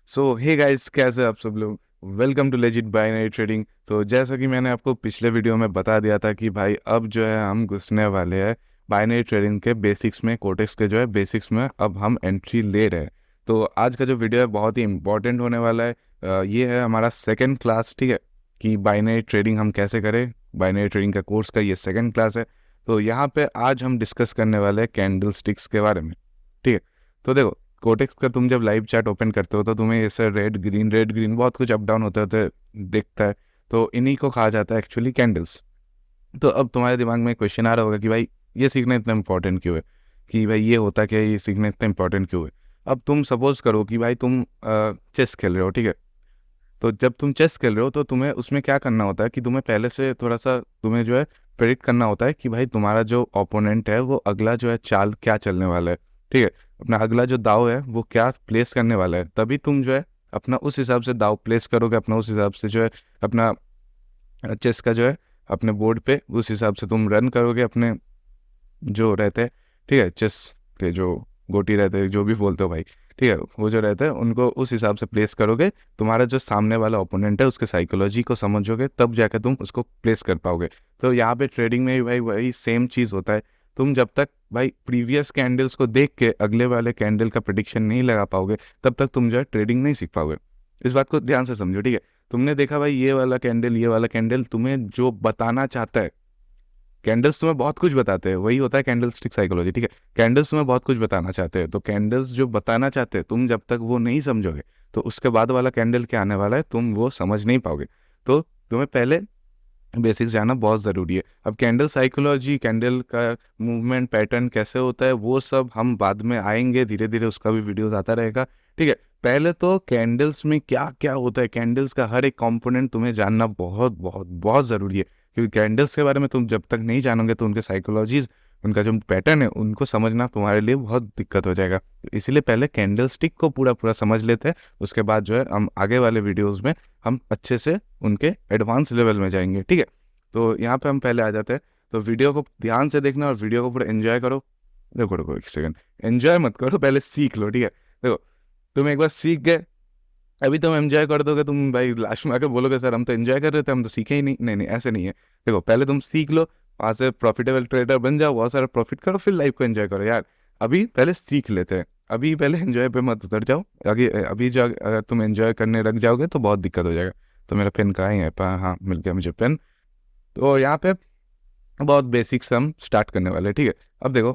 सो hey guys, कैसे आप सब लोग। Welcome to legit binary trading. तो जैसा कि मैंने आपको पिछले वीडियो में बता दिया था कि भाई अब जो है हम घुसने वाले हैं बाइनरी ट्रेडिंग के बेसिक्स में, कोटेक्स के जो है बेसिक्स में अब हम एंट्री ले रहे हैं। तो आज का जो वीडियो है बहुत ही इंपॉर्टेंट होने वाला है। ये है हमारा सेकंड क्लास, ठीक है, कि बाइनरी ट्रेडिंग हम कैसे करें। बाइनरी ट्रेडिंग का कोर्स का ये सेकंड क्लास है। तो यहाँ पे आज हम डिस्कस करने वाले हैं कैंडल स्टिक्स के बारे में, ठीक है। तो देखो, कोटेक्स का तुम जब लाइव चैट ओपन करते हो तो तुम्हें ऐसे रेड ग्रीन बहुत कुछ अप डाउन होते होते दिखता है। तो इन्हीं को कहा जाता है एक्चुअली कैंडल्स। तो अब तुम्हारे दिमाग में क्वेश्चन आ रहा होगा कि भाई ये सीखना इतना इंपॉर्टेंट क्यों है, कि भाई ये होता क्या है, ये सीखना इतना इंपॉर्टेंट क्यों है। अब तुम सपोज करो कि भाई तुम चेस खेल रहे हो, ठीक है। तो जब तुम चेस खेल रहे हो तो तुम्हें उसमें क्या करना होता है कि तुम्हें पहले से थोड़ा सा तुम्हें जो है प्रेडिक्ट करना होता है कि भाई तुम्हारा जो ओपोनेंट है वो अगला जो है चाल क्या चलने वाला है, ठीक है। अपना अगला जो दाव है वो क्या प्लेस करने वाला है, तभी तुम जो है अपना उस हिसाब से दाव प्लेस करोगे। अपना उस हिसाब से जो है अपना चेस का जो है अपने बोर्ड पे उस हिसाब से तुम रन करोगे अपने जो रहते हैं, ठीक है, चेस के जो गोटी रहते हैं, जो भी बोलते हो भाई, ठीक है, वो जो रहते हैं उनको उस हिसाब से प्लेस करोगे। तुम्हारा जो सामने वाला ओपोनेंट है उसके साइकोलॉजी को समझोगे तब जाकर तुम उसको प्लेस कर पाओगे। तो यहाँ पे ट्रेडिंग में भी भाई वही सेम चीज़ होता है। तुम जब तक भाई प्रीवियस कैंडल्स को देख के अगले वाले कैंडल का प्रिडिक्शन नहीं लगा पाओगे तब तक तुम जो है ट्रेडिंग नहीं सीख पाओगे। इस बात को ध्यान से समझो, ठीक है। तुमने देखा भाई ये वाला कैंडल, ये वाला कैंडल तुम्हें जो बताना चाहता है, कैंडल्स तुम्हें बहुत कुछ बताते हैं, वही होता है कैंडल स्टिक साइकोलॉजी, ठीक है। कैंडल्स तुम्हें बहुत कुछ बताना चाहते हैं, तो कैंडल्स जो बताना चाहते हैं तुम जब तक वो नहीं समझोगे तो उसके बाद वाला कैंडल क्या आने वाला है तुम वो समझ नहीं पाओगे। तो तुम्हें पहले बेसिक्स जानना बहुत ज़रूरी है। अब कैंडल साइकोलॉजी, कैंडल का मूवमेंट पैटर्न कैसे होता है वो सब हम बाद में आएंगे, धीरे धीरे उसका भी वीडियोस आता रहेगा, ठीक है। पहले तो कैंडल्स में क्या क्या होता है, कैंडल्स का हर एक कंपोनेंट तुम्हें जानना बहुत बहुत बहुत ज़रूरी है। क्योंकि कैंडल्स के बारे में तुम जब तक नहीं जानोगे तो उनके साइकोलॉजीज, उनका जो पैटर्न है उनको समझना तुम्हारे लिए बहुत दिक्कत हो जाएगा। तो इसीलिए पहले कैंडल स्टिक को पूरा पूरा समझ लेते हैं, उसके बाद जो है हम आगे वाले वीडियोज़ में हम अच्छे से उनके एडवांस लेवल में जाएंगे, ठीक है। तो यहाँ पे हम पहले आ जाते हैं। तो वीडियो को ध्यान से देखना और वीडियो को पूरा एंजॉय करो। देखो देखो एक सेकंड, एंजॉय मत करो, पहले सीख लो, ठीक है। देखो, तुम एक बार सीख गए, अभी तुम एंजॉय कर दोगे, तुम भाई लास्ट में आकर बोलोगे सर हम तो एंजॉय कर रहे थे, हम तो सीखे ही नहीं। नहीं नहीं, ऐसे नहीं है। देखो, पहले तुम सीख लो, वहाँ से प्रॉफिटेबल ट्रेडर बन जाओ, बहुत सारा प्रॉफिट करो, फिर लाइफ को एंजॉय करो यार। अभी पहले सीख लेते हैं, अभी पहले एंजॉय पे मत उतर जाओ। आगे अभी जो अगर तुम एंजॉय करने लग जाओगे तो बहुत दिक्कत हो जाएगा। तो मेरा पेन कहाँ है, हाँ मिल गया मुझे पेन। तो यहाँ पे बहुत बेसिक से हम स्टार्ट करने वाले हैं, ठीक है। अब देखो,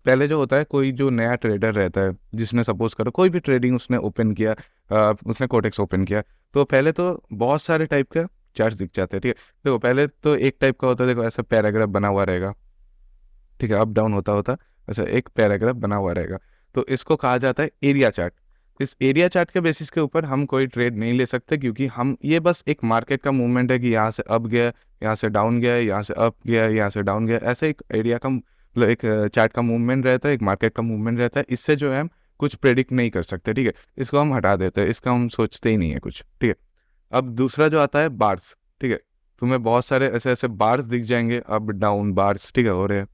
पहले जो होता है, कोई जो नया ट्रेडर रहता है जिसने सपोज करो कोई भी ट्रेडिंग उसने ओपन किया, उसने कोटेक्स ओपन किया, तो पहले तो बहुत सारे टाइप का चार्ट्स दिख जाते हैं, ठीक है। देखो, पहले तो एक टाइप का होता है, देखो ऐसा पैराग्राफ बना हुआ रहेगा, ठीक है, अप डाउन होता होता ऐसा एक पैराग्राफ बना हुआ रहेगा। तो इसको कहा जाता है एरिया चार्ट। इस एरिया चार्ट के बेसिस के ऊपर हम कोई ट्रेड नहीं ले सकते, क्योंकि हम ये बस एक मार्केट का मूवमेंट है कि यहाँ से अप गया, यहाँ से डाउन गया, यहाँ से अप गया, यहाँ से डाउन गया, ऐसे एक एरिया का मतलब एक चार्ट का मूवमेंट रहता है, एक मार्केट का मूवमेंट रहता है। इससे जो है हम कुछ प्रेडिक्ट नहीं कर सकते, ठीक है। इसको हम हटा देते हैं, इसका हम सोचते ही नहीं है कुछ, ठीक है। अब दूसरा जो आता है बार्स, ठीक है। तुम्हें बहुत सारे ऐसे ऐसे बार्स दिख जाएंगे, अप डाउन बार्स, ठीक है, हो रहे हैं।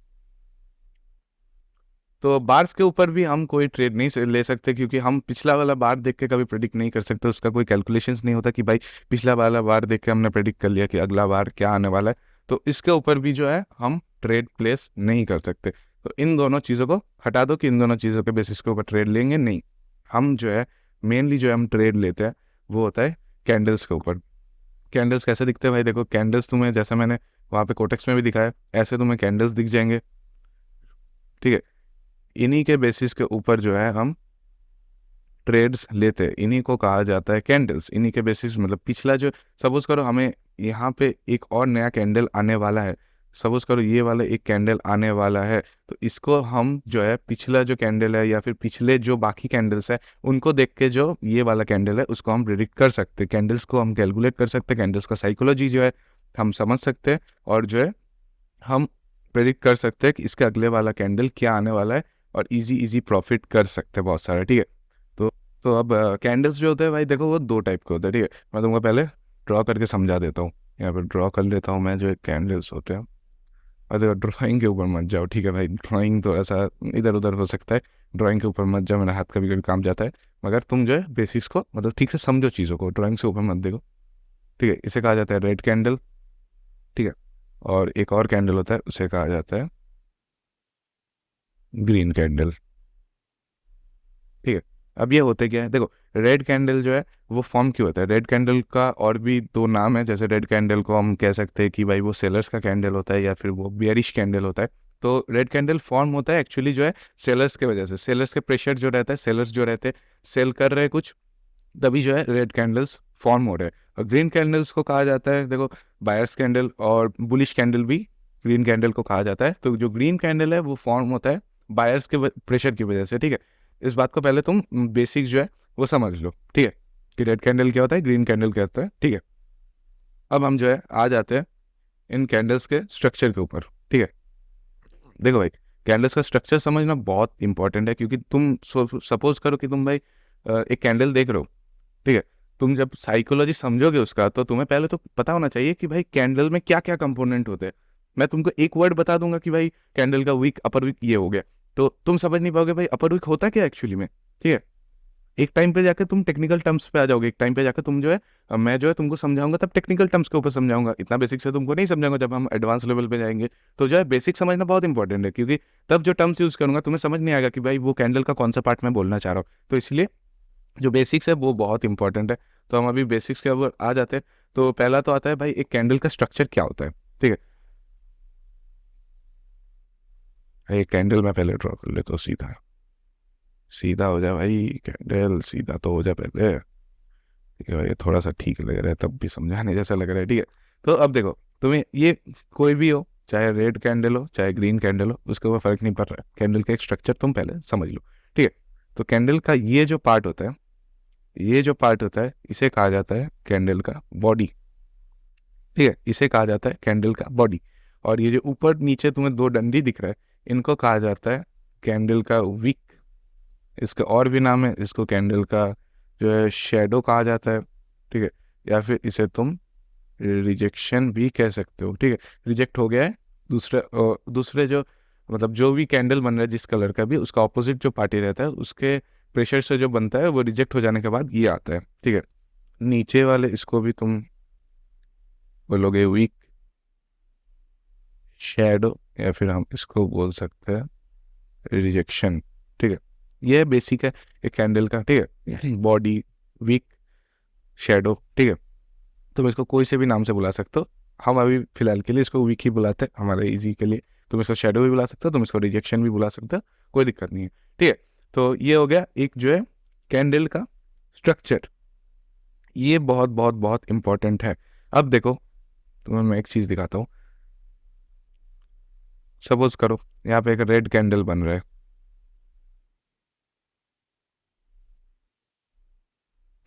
तो बार्स के ऊपर भी हम कोई ट्रेड नहीं ले सकते, क्योंकि हम पिछला वाला बार देख के कभी प्रेडिक्ट नहीं कर सकते, उसका कोई कैलकुलेशंस नहीं होता कि भाई पिछला वाला बार देख के हमने प्रेडिक्ट कर लिया कि अगला बार क्या आने वाला है। तो इसके ऊपर भी जो है हम ट्रेड प्लेस नहीं कर सकते। तो इन दोनों चीज़ों को हटा दो कि इन दोनों चीज़ों के बेसिस के ऊपर ट्रेड लेंगे, नहीं। हम जो है मेनली जो है हम ट्रेड लेते हैं वो होता है कैंडल्स के ऊपर। कैंडल्स कैसे दिखते हैं भाई, देखो कैंडल्स तुम्हें जैसे मैंने वहाँ पे कोटेक्स में भी दिखाया, ऐसे तुम्हें कैंडल्स दिख जाएंगे, ठीक है। इन्हीं के बेसिस के ऊपर जो है हम ट्रेड्स लेते हैं, इन्हीं को कहा जाता है कैंडल्स। इन्हीं के बेसिस मतलब पिछला जो, सपोज करो हमें यहाँ पे एक और नया कैंडल आने वाला है, सपोज करो ये वाला एक कैंडल आने वाला है, तो इसको हम जो है पिछला जो कैंडल है या फिर पिछले जो बाकी कैंडल्स है उनको देख के जो ये वाला कैंडल है उसको हम प्रिडिक्ट कर सकते हैं, कैंडल्स को हम कैलकुलेट कर सकते हैं, कैंडल्स का साइकोलॉजी जो है हम समझ सकते हैं, और जो है हम प्रेडिक्ट कर सकते हैं कि इसके अगले वाला कैंडल क्या आने वाला है, और इजी इजी प्रॉफिट कर सकते हैं बहुत सारा, ठीक है। तो अब कैंडल्स जो होते हैं भाई देखो वो दो टाइप के होते हैं, ठीक है। मैं तुमको पहले ड्रॉ करके समझा देता हूँ, यहाँ पर ड्रॉ कर लेता हूँ मैं जो कैंडल्स होते हैं। और ड्राइंग के ऊपर मत जाओ, ठीक है भाई, ड्राइंग थोड़ा सा इधर उधर हो सकता है, ड्राइंग के ऊपर मत जाओ, मेरा हाथ कभी कभी काम जाता है। मगर तुम जो है बेसिक्स को मतलब ठीक से समझो चीज़ों को, ड्राइंग से ऊपर मत देखो, ठीक है। इसे कहा जाता है रेड कैंडल, ठीक है। और एक और कैंडल होता है, उसे कहा जाता है ग्रीन कैंडल, ठीक है। अब ये होते क्या है, देखो, रेड कैंडल जो है वो फॉर्म क्यों होता है, रेड कैंडल का और भी दो नाम है। जैसे रेड कैंडल को हम कह सकते हैं कि भाई वो सेलर्स का कैंडल होता है, या फिर वो बेयरिश कैंडल होता है। तो रेड कैंडल फॉर्म होता है एक्चुअली जो है सेलर्स के वजह से, सेलर्स के प्रेशर जो रहता है, सेलर्स जो रहते हैं सेल कर रहे हैं कुछ, तभी जो है रेड कैंडल्स फॉर्म हो रहे हैं। और ग्रीन कैंडल्स को कहा जाता है, देखो, बायर्स कैंडल और बुलिश कैंडल भी ग्रीन कैंडल को कहा जाता है। तो जो ग्रीन कैंडल है वो फॉर्म होता है बायर्स के प्रेशर की वजह से, ठीक है। इस बात को पहले तुम बेसिक्स जो है वो समझ लो, ठीक है, कि रेड कैंडल क्या होता है, ग्रीन कैंडल क्या होता है, ठीक है। अब हम जो है आ जाते हैं इन कैंडल्स के स्ट्रक्चर के ऊपर, ठीक है। देखो भाई, कैंडल्स का स्ट्रक्चर समझना बहुत इंपॉर्टेंट है, क्योंकि तुम सपोज करो कि तुम भाई एक कैंडल देख रहे हो, ठीक है। तुम जब साइकोलॉजी समझोगे उसका, तो तुम्हें पहले तो पता होना चाहिए कि भाई कैंडल में क्या क्या कंपोनेंट होते हैं। मैं तुमको एक वर्ड बता दूंगा कि भाई कैंडल का वीक अपर वीक ये हो गया, तो तुम समझ नहीं पाओगे भाई अपर वीक होता क्या एक्चुअली में, ठीक है। एक टाइम पे जाकर तुम टेक्निकल टर्म्स पे आ जाओगे, एक टाइम पे जाकर तुम जो है मैं जो है तुमको समझाऊंगा तब टेक्निकल टर्म्स के ऊपर समझाऊंगा, इतना बेसिक से तुमको नहीं समझाऊंगा। जब हम एडवांस लेवल पे जाएंगे तो जो है बेसिक समझना बहुत इंपॉर्टेंट है, क्योंकि तब जो टर्म्स यूज करूंगा तुम्हें समझ नहीं आएगा कि भाई वो कैंडल का कौन सा पार्ट मैं बोलना चाह रहा हूँ। तो इसलिए जो बेसिक्स है वो बहुत इंपॉर्टेंट है। तो हम अभी बेसिक्स के ऊपर आ जाते हैं। तो पहला तो आता है भाई एक कैंडल का स्ट्रक्चर क्या होता है, ठीक है। एक कैंडल मैं पहले ड्रॉ कर लेता हूँ, सीधा सीधा हो जाए भाई, कैंडल सीधा तो हो जाए पहले, ठीक है भाई। थोड़ा सा ठीक लग रहा है, तब भी समझाने जैसा लग रहा है, ठीक है। तो अब देखो, तुम्हें ये कोई भी हो, चाहे रेड कैंडल हो चाहे ग्रीन कैंडल हो, उसके ऊपर फर्क नहीं पड़ रहा है, कैंडल का एक स्ट्रक्चर तुम पहले समझ लो, ठीक है। तो कैंडल का ये जो पार्ट होता है, ये जो पार्ट होता है इसे कहा जाता है कैंडल का बॉडी, ठीक है, इसे कहा जाता है कैंडल का बॉडी। और ये जो ऊपर नीचे तुम्हें दो डंडी दिख रहा है, इनको कहा जाता है कैंडल का विक। इसका और भी नाम है, इसको कैंडल का जो है शेडो कहा जाता है, ठीक है। या फिर इसे तुम रिजेक्शन भी कह सकते हो, ठीक है। रिजेक्ट हो गया है दूसरे दूसरे जो मतलब जो भी कैंडल बन रहा है जिस कलर का भी, उसका ऑपोजिट जो पार्टी रहता है उसके प्रेशर से जो बनता है वो रिजेक्ट हो जाने के बाद ये आता है, ठीक है। नीचे वाले इसको भी तुम बोलोगे वीक शैडो, या फिर हम इसको बोल सकते हैं रिजेक्शन, ठीक है। ये बेसिक है एक कैंडल का, ठीक है। बॉडी, वीक, शैडो, ठीक है। तुम इसको कोई से भी नाम से बुला सकते हो, हम अभी फिलहाल के लिए इसको वीक ही बुलाते हैं हमारे इजी के लिए। तुम इसको शेडो भी बुला सकते हो, तुम इसको रिजेक्शन भी बुला सकते हो, कोई दिक्कत नहीं है, ठीक है। तो ये हो गया एक जो है कैंडल का स्ट्रक्चर, ये बहुत बहुत बहुत इंपॉर्टेंट है। अब देखो, तुम्हें मैं एक चीज़ दिखाता हूँ। सपोज करो यहाँ पे एक रेड कैंडल बन रहा है,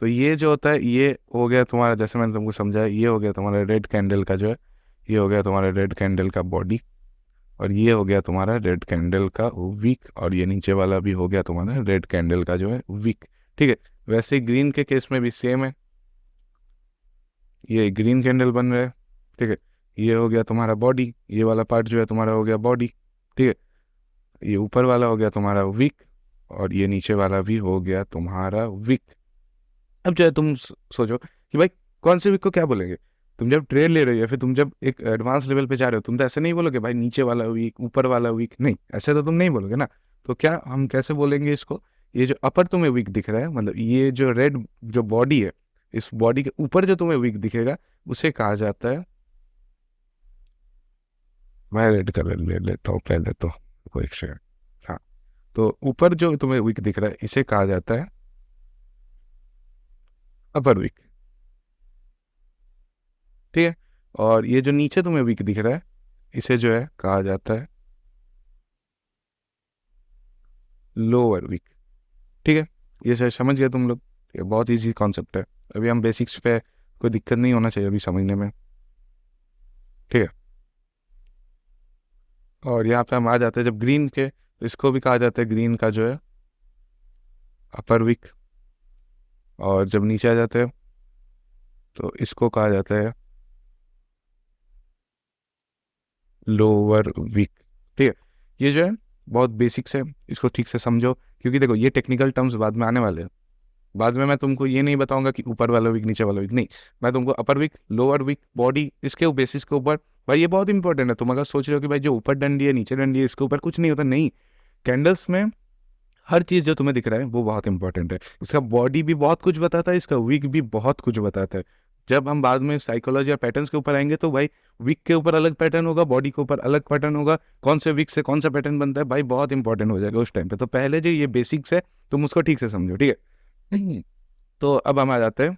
तो ये जो होता है ये हो गया तुम्हारा, जैसे मैंने तुमको समझाया, ये हो गया तुम्हारा रेड कैंडल का जो है, ये हो गया तुम्हारा रेड कैंडल का बॉडी। और ये हो गया तुम्हारा रेड कैंडल का विक, और ये नीचे वाला भी हो गया तुम्हारा रेड कैंडल का जो है विक, ठीक है। वैसे ग्रीन के केस में भी सेम है, ये ग्रीन कैंडल बन रहा है, ठीक है। ये हो गया तुम्हारा बॉडी, ये वाला पार्ट जो है तुम्हारा हो गया बॉडी, ठीक है। ये ऊपर वाला हो गया तुम्हारा विक, और ये नीचे वाला भी हो गया तुम्हारा विक। अब जो है तुम सोचो कि भाई कौन से वीक को क्या बोलेंगे। तुम जब ट्रेन ले रहे हो या फिर तुम जब एक एडवांस लेवल पे जा रहे हो, तुम तो ऐसे नहीं बोलोगे भाई नीचे वाला वीक ऊपर वाला वीक, नहीं, ऐसे तो तुम नहीं बोलोगे ना। तो क्या हम कैसे बोलेंगे इसको, ये जो अपर तुम्हें वीक दिख रहा है, मतलब ये जो रेड जो बॉडी है, इस बॉडी के ऊपर जो तुम्हें वीक दिखेगा उसे कहा जाता है, मैं रेड कलर ले लेता हूँ पहले तो, कोई एक सेकंड। हाँ, तो ऊपर जो तुम्हें वीक दिख रहा है इसे कहा जाता है अपर वीक, ठीक है। और ये जो नीचे तुम्हें वीक दिख रहा है इसे जो है कहा जाता है लोअर वीक, ठीक है। ये समझ गए तुम लोग, ये बहुत इजी कॉन्सेप्ट है। अभी हम बेसिक्स पे, कोई दिक्कत नहीं होना चाहिए अभी समझने में, ठीक है। और यहाँ पे हम आ जाते हैं जब ग्रीन के, तो इसको भी कहा जाता है ग्रीन का जो है अपर वीक। और जब नीचे आ जाते हैं तो इसको कहा जाता है लोअर वीक। ठीक है, ये जो है बहुत बेसिक्स है, इसको ठीक से समझो, क्योंकि देखो ये टेक्निकल टर्म्स बाद में आने वाले हैं। बाद में मैं तुमको ये नहीं बताऊंगा कि ऊपर वाला वीक नीचे वाला वीक, नहीं, मैं तुमको अपर वीक लोअर वीक बॉडी इसके बेसिस के ऊपर, भाई ये बहुत इंपॉर्टेंट है। तुम अगर सोच रहे हो कि भाई जो ऊपर डंडी है नीचे डंडी है इसके ऊपर कुछ नहीं होता, नहीं, कैंडल्स में हर चीज़ जो तुम्हें दिख रहा है वो बहुत इंपॉर्टेंट है। इसका बॉडी भी बहुत कुछ बताता है, इसका वीक भी बहुत कुछ बताता है। जब हम बाद में साइकोलॉजी या पैटर्न्स के ऊपर आएंगे तो भाई वीक के ऊपर अलग पैटर्न होगा, बॉडी के ऊपर अलग पैटर्न होगा, कौन से वीक से कौन सा पैटर्न बनता है भाई बहुत इंपॉर्टेंट हो जाएगा उस टाइम पे। तो पहले जो ये बेसिक्स है तुम उसको ठीक से समझो, ठीक है। तो अब हम आ जाते हैं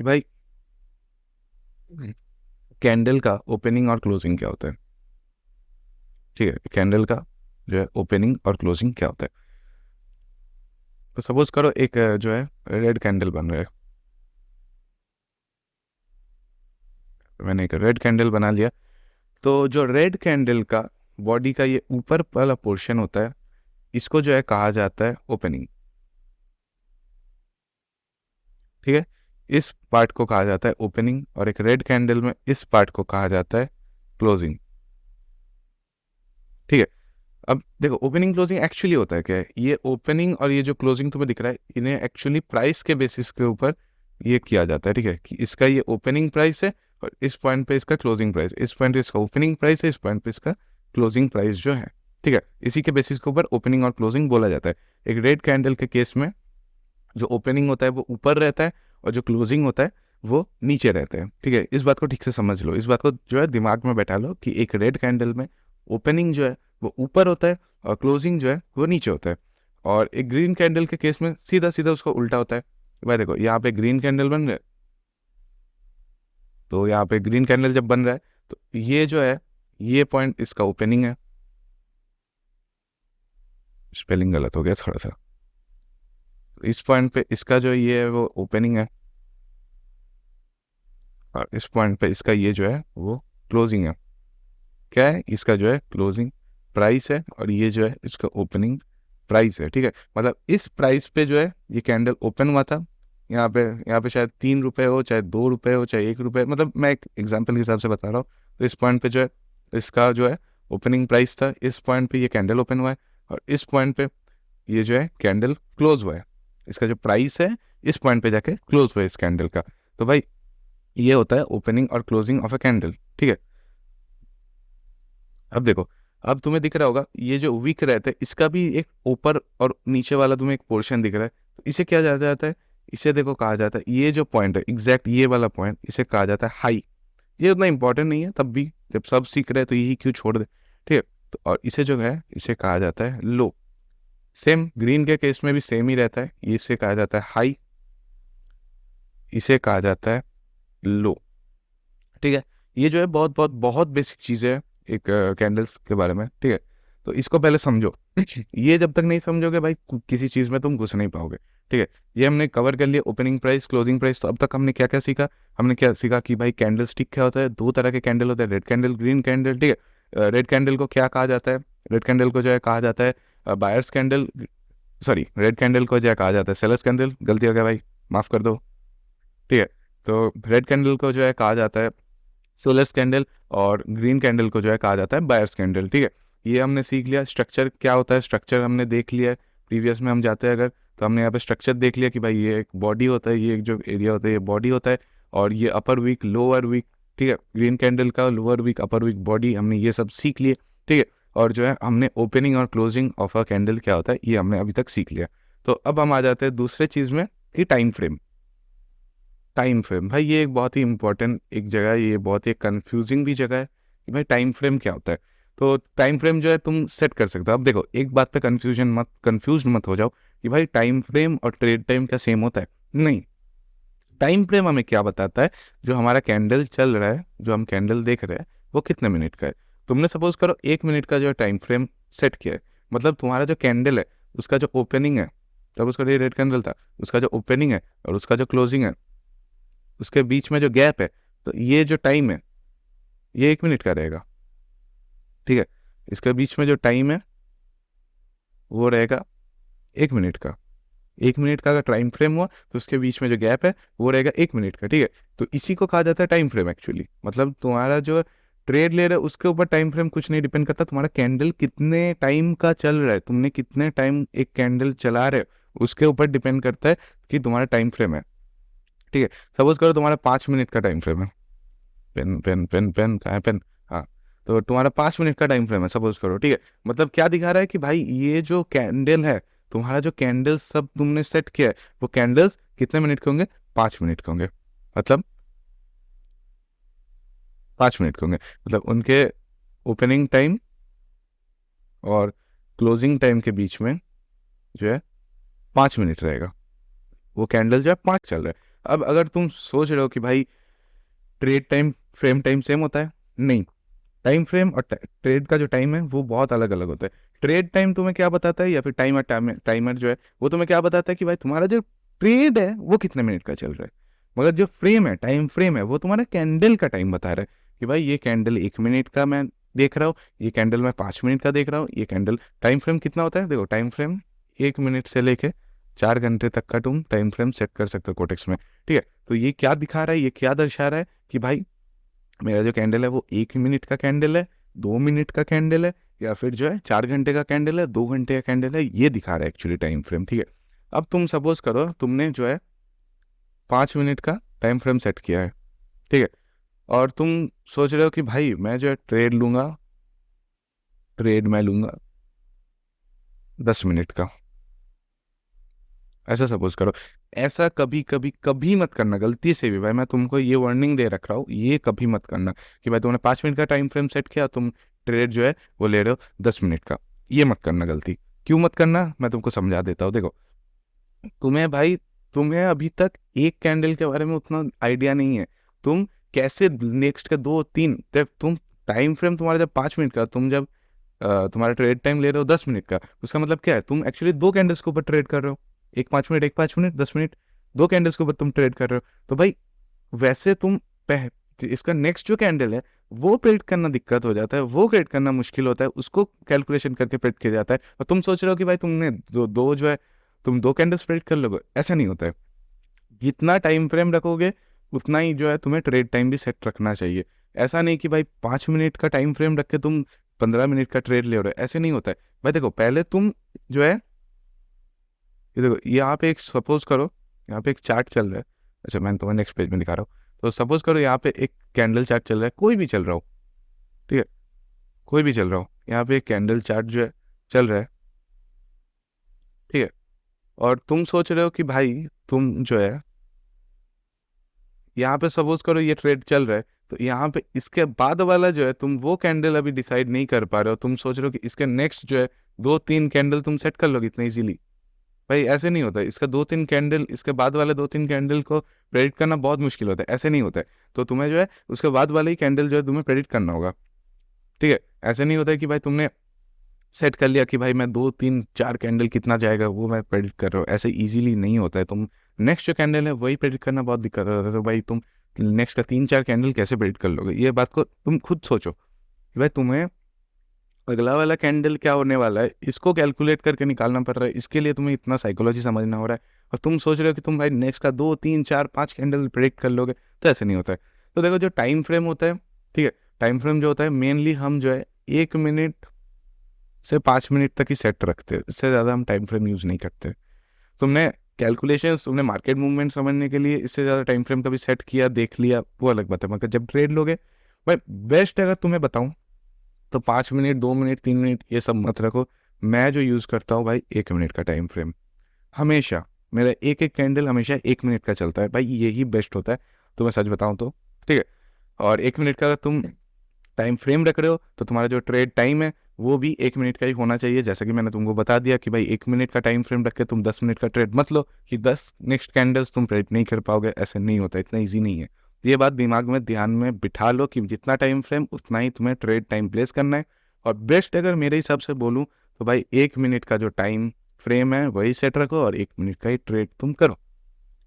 कि भाई कैंडल का ओपनिंग और क्लोजिंग क्या होता है। ठीक है, कैंडल का जो है ओपनिंग और क्लोजिंग क्या होता है। तो सपोज करो एक जो है रेड कैंडल बन रहा है, मैंने एक रेड कैंडल बना लिया। तो जो रेड कैंडल का बॉडी का ये ऊपर वाला पोर्शन होता है इसको जो है कहा जाता है ओपनिंग। ठीक है, इस पार्ट को कहा जाता है ओपनिंग, और एक रेड कैंडल में इस पार्ट को कहा जाता है क्लोजिंग। ठीक है, अब देखो ओपनिंग क्लोजिंग एक्चुअली होता है क्या है, ये ओपनिंग और ये जो क्लोजिंग तुम्हें दिख रहा है इन्हें एक्चुअली प्राइस के बेसिस के ऊपर ये किया जाता है। ठीक है, कि इसका ये ओपनिंग प्राइस है और इस पॉइंट पे इसका क्लोजिंग प्राइस, इस पॉइंट पे इसका ओपनिंग प्राइस है, इस पॉइंट पे इसका क्लोजिंग प्राइस जो है। ठीक है, इसी के बेसिस के ऊपर ओपनिंग और क्लोजिंग बोला जाता है। एक रेड कैंडल के केस में जो ओपनिंग होता है वो ऊपर रहता है और जो क्लोजिंग होता है वो नीचे रहता है। ठीक है, इस बात को ठीक से समझ लो, इस बात को जो है दिमाग में बैठा लो कि एक रेड कैंडल में ओपनिंग जो है वो ऊपर होता है और क्लोजिंग जो है वो नीचे होता है। और एक ग्रीन कैंडल के केस में सीधा सीधा उसका उल्टा होता है। भाई देखो यहाँ पे ग्रीन कैंडल बन रहा है, तो यहाँ पे ग्रीन कैंडल जब बन रहा है तो ये जो है ये पॉइंट इसका ओपनिंग है, स्पेलिंग गलत हो गया थोड़ा सा, इस पॉइंट पे इसका जो ये है वो ओपनिंग है और इस पॉइंट पे इसका ये जो है वो क्लोजिंग है। क्या है, इसका जो है क्लोजिंग प्राइस है और ये जो है इसका ओपनिंग प्राइस है। ठीक है, मतलब इस प्राइस पे जो है ये कैंडल ओपन हुआ था, यहाँ पे शायद 3 रुपए हो, चाहे 2 रुपए हो, चाहे 1 रुपए, मतलब मैं एक एग्जाम्पल के हिसाब से बता रहा हूँ। तो इस पॉइंट पे जो है इसका जो है ओपनिंग प्राइस था, इस पॉइंट पे ये कैंडल ओपन हुआ है और इस पॉइंट पे ये जो है कैंडल क्लोज हुआ है। इसका जो प्राइस है इस पॉइंट पे जाके क्लोज हुआ है इस कैंडल का। तो भाई ये होता है ओपनिंग और क्लोजिंग ऑफ अ कैंडल। ठीक है, अब देखो, अब तुम्हें दिख रहा होगा ये जो विक रहता है इसका भी एक ऊपर और नीचे वाला तुम्हें एक पोर्शन दिख रहा है, तो इसे क्या जाता जाता है, इसे देखो कहा जाता है, ये जो पॉइंट है एग्जैक्ट ये वाला पॉइंट इसे कहा जाता है हाई। ये उतना इंपॉर्टेंट नहीं है, तब भी जब सब सीख रहे हैं तो यही क्यों छोड़ दे। ठीक है, तो और इसे जो है इसे कहा जाता है लो। सेम ग्रीन के केस में भी सेम ही रहता है, ये इसे कहा जाता है हाई, इसे कहा जाता है लो। ठीक है, ये जो है बहुत बहुत बहुत बेसिक चीज़ें है एक कैंडल्स के बारे में। ठीक है, तो इसको पहले समझो। ये जब तक नहीं समझोगे भाई किसी चीज़ में तुम घुस नहीं पाओगे। ठीक है, ये हमने कवर कर लिया ओपनिंग प्राइस क्लोजिंग प्राइस। तो अब तक हमने क्या क्या सीखा, हमने क्या सीखा कि भाई कैंडल स्टिक क्या होता है, दो तरह के कैंडल होते हैं, रेड कैंडल ग्रीन कैंडल। ठीक है, रेड कैंडल को क्या कहा जाता है, रेड कैंडल को जो है कहा जाता है buyers candle, sorry red candle को जो है कहा जाता है सेलर्स कैंडल, गलती हो गया भाई माफ़ कर दो। ठीक है, तो रेड कैंडल को जो है कहा जाता है सोलर्स कैंडल और ग्रीन कैंडल को जो है कहा जाता है बायर्स कैंडल। ठीक है, ये हमने सीख लिया। स्ट्रक्चर क्या होता है, स्ट्रक्चर हमने देख लिया है, प्रीवियस में हम जाते हैं अगर तो हमने यहाँ पे स्ट्रक्चर देख लिया कि भाई ये एक बॉडी होता है, ये एक जो एरिया होता है ये बॉडी होता है और ये अपर वीक लोअर वीक। ठीक है, ग्रीन कैंडल का lower wick upper wick body हमने ये सब सीख लिए। ठीक है, और जो है हमने ओपनिंग और क्लोजिंग ऑफ अ कैंडल क्या होता है ये हमने अभी तक सीख लिया। तो अब हम आ जाते हैं दूसरे चीज़ में कि टाइम फ्रेम। टाइम फ्रेम भाई ये एक बहुत ही इंपॉर्टेंट एक जगह है, ये बहुत ही कंफ्यूजिंग भी जगह है कि भाई टाइम फ्रेम क्या होता है। तो टाइम फ्रेम जो है तुम सेट कर सकते हो। अब देखो एक बात पे कंफ्यूज मत हो जाओ कि भाई टाइम फ्रेम और ट्रेड टाइम क्या सेम होता है, नहीं। टाइम फ्रेम हमें क्या बताता है, जो हमारा कैंडल चल रहा है, जो हम कैंडल देख रहे हैं वो कितने मिनट का है। तुमने सपोज करो 1 मिनट का जो है टाइम फ्रेम सेट किया है, मतलब तुम्हारा जो कैंडल है उसका जो ओपनिंग है, जब उसका रेड कैंडल था उसका जो ओपनिंग है और उसका जो क्लोजिंग है उसके बीच में जो गैप है, तो ये जो टाइम है ये 1 मिनट का रहेगा। ठीक है, इसके बीच में जो टाइम है वो रहेगा 1 मिनट का। 1 मिनट का अगर टाइम फ्रेम हुआ तो उसके बीच में जो गैप है वो रहेगा 1 मिनट का। ठीक है, तो इसी को कहा जाता है टाइम फ्रेम एक्चुअली। मतलब तुम्हारा जो ट्रेड ले रहे हो उसके ऊपर टाइम फ्रेम कुछ नहीं डिपेंड करता, तुम्हारा कैंडल कितने टाइम का चल रहा है, तुमने कितने टाइम एक कैंडल चला रहे हो उसके ऊपर डिपेंड करता है कि तुम्हारा टाइम फ्रेम है। ठीक है, सपोज करो तुम्हारा 5 मिनट का टाइम फ्रेम है। पेन पेन पेन पेन कहाँ है पेन? हाँ, तो तुम्हारा 5 मिनट का टाइम फ्रेम है सपोज करो। ठीक है, मतलब क्या दिखा रहा है कि भाई ये जो कैंडल है, तुम्हारा जो कैंडल्स सब तुमने सेट किया है वो कैंडल्स कितने मिनट के होंगे? 5 मिनट के होंगे। मतलब 5 मिनट के होंगे, मतलब उनके ओपनिंग टाइम और क्लोजिंग टाइम के बीच में जो है 5 मिनट रहेगा। वो कैंडल जो है 5 चल रहा है। अब अगर तुम सोच रहे हो कि भाई trade time frame time same होता है, नहीं, टाइम फ्रेम और ट्रेड का जो टाइम है वो बहुत अलग अलग होता है। ट्रेड टाइम तुम्हें क्या बताता है, या फिर टाइमर टाइमर जो है वो तुम्हें क्या बताता है कि भाई तुम्हारा जो ट्रेड है वो कितने मिनट का चल रहा है। मगर जो फ्रेम है, टाइम फ्रेम है, वो तुम्हारा कैंडल का टाइम बता रहा है कि भाई ये कैंडल 1 मिनट का मैं देख रहा हूँ, ये कैंडल मैं 5 मिनट का देख रहा हूँ, ये कैंडल। टाइम फ्रेम कितना होता है? देखो टाइम फ्रेम 1 मिनट से लेके 4 घंटे तक का तुम टाइम फ्रेम सेट कर सकते हो कोटेक्स में। ठीक है, तो ये क्या दिखा रहा है, ये क्या दर्शा रहा है कि भाई मेरा जो कैंडल है वो 1 मिनट का कैंडल है, 2 मिनट का कैंडल है, या फिर जो है 4 घंटे का कैंडल है, 2 घंटे का कैंडल है, ये दिखा रहा है एक्चुअली टाइम फ्रेम। ठीक है, अब तुम सपोज करो तुमने जो है 5 मिनट का टाइम फ्रेम सेट किया है। ठीक है, और तुम सोच रहे हो कि भाई मैं जो है ट्रेड लूंगा, ट्रेड मैं लूंगा 10 मिनट का, ऐसा सपोज करो। ऐसा कभी कभी कभी मत करना, गलती से भी भाई मैं तुमको ये वार्निंग दे रख रहा हूँ, ये कभी मत करना कि भाई तुमने 5 मिनट का टाइम फ्रेम सेट किया, तुम ट्रेड जो है वो ले रहे हो 10 मिनट का। ये मत करना गलती। क्यों मत करना, मैं तुमको समझा देता हूँ। देखो तुम्हें भाई, तुम्हें अभी तक एक कैंडल के बारे में उतना आइडिया नहीं है, तुम कैसे नेक्स्ट का 2 3 जब तुम टाइम फ्रेम तुम्हारा जब 5 मिनट का, तुम जब तुम्हारा ट्रेड टाइम ले रहे हो 10 मिनट का, उसका मतलब क्या है? तुम एक्चुअली दो कैंडल्स के ऊपर ट्रेड कर रहे हो, एक 5 मिनट एक 5 मिनट 10 मिनट, दो कैंडल्स के ऊपर तुम ट्रेड कर रहे हो। तो भाई वैसे तुम इसका नेक्स्ट जो कैंडल है वो प्रेडिक्ट करना दिक्कत हो जाता है, वो प्रेडिक्ट करना मुश्किल होता है, उसको कैलकुलेशन करके प्रेडिक्ट किया जाता है। और तुम सोच रहे हो कि भाई तुमने दो जो है तुम दो कैंडल्स प्रेडिक्ट कर लोगे, ऐसा नहीं होता है। जितना टाइम फ्रेम रखोगे उतना ही जो है तुम्हें ट्रेड टाइम भी सेट रखना चाहिए। ऐसा नहीं कि भाई 5 मिनट का टाइम फ्रेम रख के तुम 15 मिनट का ट्रेड ले रहे हो, ऐसे नहीं होता है भाई। देखो पहले तुम जो है, ये देखो यहाँ पे एक सपोज करो, यहाँ पे एक चार्ट चल रहा है। अच्छा मैं तुम्हें नेक्स्ट पेज में दिखा रहा हूँ। तो सपोज करो यहाँ पे एक कैंडल चार्ट चल रहा है, कोई भी चल रहा हो, ठीक है, कोई भी चल रहा हो, यहाँ पे एक कैंडल चार्ट जो है चल रहा है। ठीक है, और तुम सोच रहे हो कि भाई तुम जो है यहाँ पे सपोज करो ये ट्रेड चल रहा है, तो यहाँ पे इसके बाद वाला जो है तुम वो कैंडल अभी डिसाइड नहीं कर पा रहे हो, तुम सोच रहे हो कि इसके नेक्स्ट जो है 2 3 कैंडल तुम सेट कर लोगे इतने इजीली। भाई ऐसे नहीं होता है, इसका 2 3 कैंडल, इसके बाद वाले 2 3 कैंडल को प्रेडिक्ट करना बहुत मुश्किल होता है, ऐसे नहीं होता है। तो तुम्हें जो है उसके बाद वाले ही कैंडल जो है तुम्हें प्रेडिक्ट करना होगा। ठीक है, ऐसे नहीं होता है कि भाई तुमने सेट कर लिया कि भाई मैं 2 3 4 कैंडल कितना जाएगा वो मैं प्रेडिक्ट कर रहा हूँ, ऐसे इजीली नहीं होता है। तुम नेक्स्ट जो कैंडल है वही प्रेडिक्ट करना बहुत दिक्कत होता है। तो भाई तुम नेक्स्ट का 3 4 कैंडल कैसे प्रेडिक्ट कर लोगे, ये बात को तुम खुद सोचो कि भाई तुम्हें अगला वाला कैंडल क्या होने वाला है इसको कैलकुलेट करके निकालना पड़ रहा है, इसके लिए तुम्हें इतना साइकोलॉजी समझना हो रहा है। और तुम सोच रहे हो कि तुम भाई नेक्स्ट का 2 3 4 5 कैंडल प्रेडिक्ट कर लोगे, तो ऐसे नहीं होता है। तो देखो जो टाइम फ्रेम होता है, ठीक है, टाइम फ्रेम जो होता है मेनली हम जो है 1 मिनट से 5 मिनट तक ही सेट रखते हैं, इससे ज़्यादा हम टाइम फ्रेम यूज़ नहीं करते। तुमने कैलकुलेशंस, तुमने मार्केट मूवमेंट समझने के लिए इससे ज़्यादा टाइम फ्रेम कभी सेट किया देख लिया वो अलग बात है, मगर जब ट्रेड लोगे भाई बेस्ट अगर तुम्हें बताऊं तो 5 मिनट 2 मिनट 3 मिनट ये सब मत रखो। मैं जो यूज़ करता हूँ भाई 1 मिनट का टाइम फ्रेम, हमेशा मेरा एक एक कैंडल हमेशा 1 मिनट का चलता है भाई, यही बेस्ट होता है। तो मैं सच बताऊँ तो, ठीक है, और 1 मिनट का अगर तुम टाइम फ्रेम रख रहे हो तो तुम्हारा जो ट्रेड टाइम है वो भी 1 मिनट का ही होना चाहिए। जैसा कि मैंने तुमको बता दिया कि भाई 1 मिनट का टाइम फ्रेम रख के तुम 10 मिनट का ट्रेड मत लो कि 10 नेक्स्ट कैंडल्स तुम ट्रेड नहीं कर पाओगे, ऐसे नहीं होता, इतना ईजी नहीं है। ये बात दिमाग में ध्यान में बिठा लो कि जितना टाइम फ्रेम उतना ही तुम्हें ट्रेड टाइम प्लेस करना है। और बेस्ट अगर मेरे हिसाब से बोलूँ तो भाई 1 मिनट का जो टाइम फ्रेम है वही सेट रखो और 1 मिनट का ही ट्रेड तुम करो,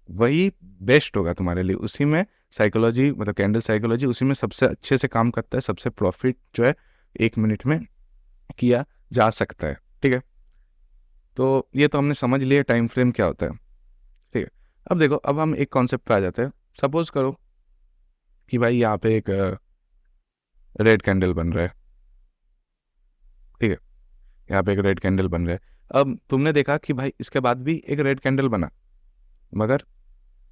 वही बेस्ट होगा तुम्हारे लिए। उसी में साइकोलॉजी, मतलब कैंडल साइकोलॉजी उसी में सबसे अच्छे से काम करता है, सबसे प्रॉफिट जो है 1 मिनट में किया जा सकता है। ठीक है, तो ये तो हमने समझ लिया टाइम फ्रेम क्या होता है। ठीक है, अब देखो अब हम एक कॉन्सेप्ट पे आ जाते हैं। सपोज करो कि भाई यहाँ पे एक रेड कैंडल बन रहा है, ठीक है, यहाँ पे एक रेड कैंडल बन रहा है। अब तुमने देखा कि भाई इसके बाद भी एक रेड कैंडल बना, मगर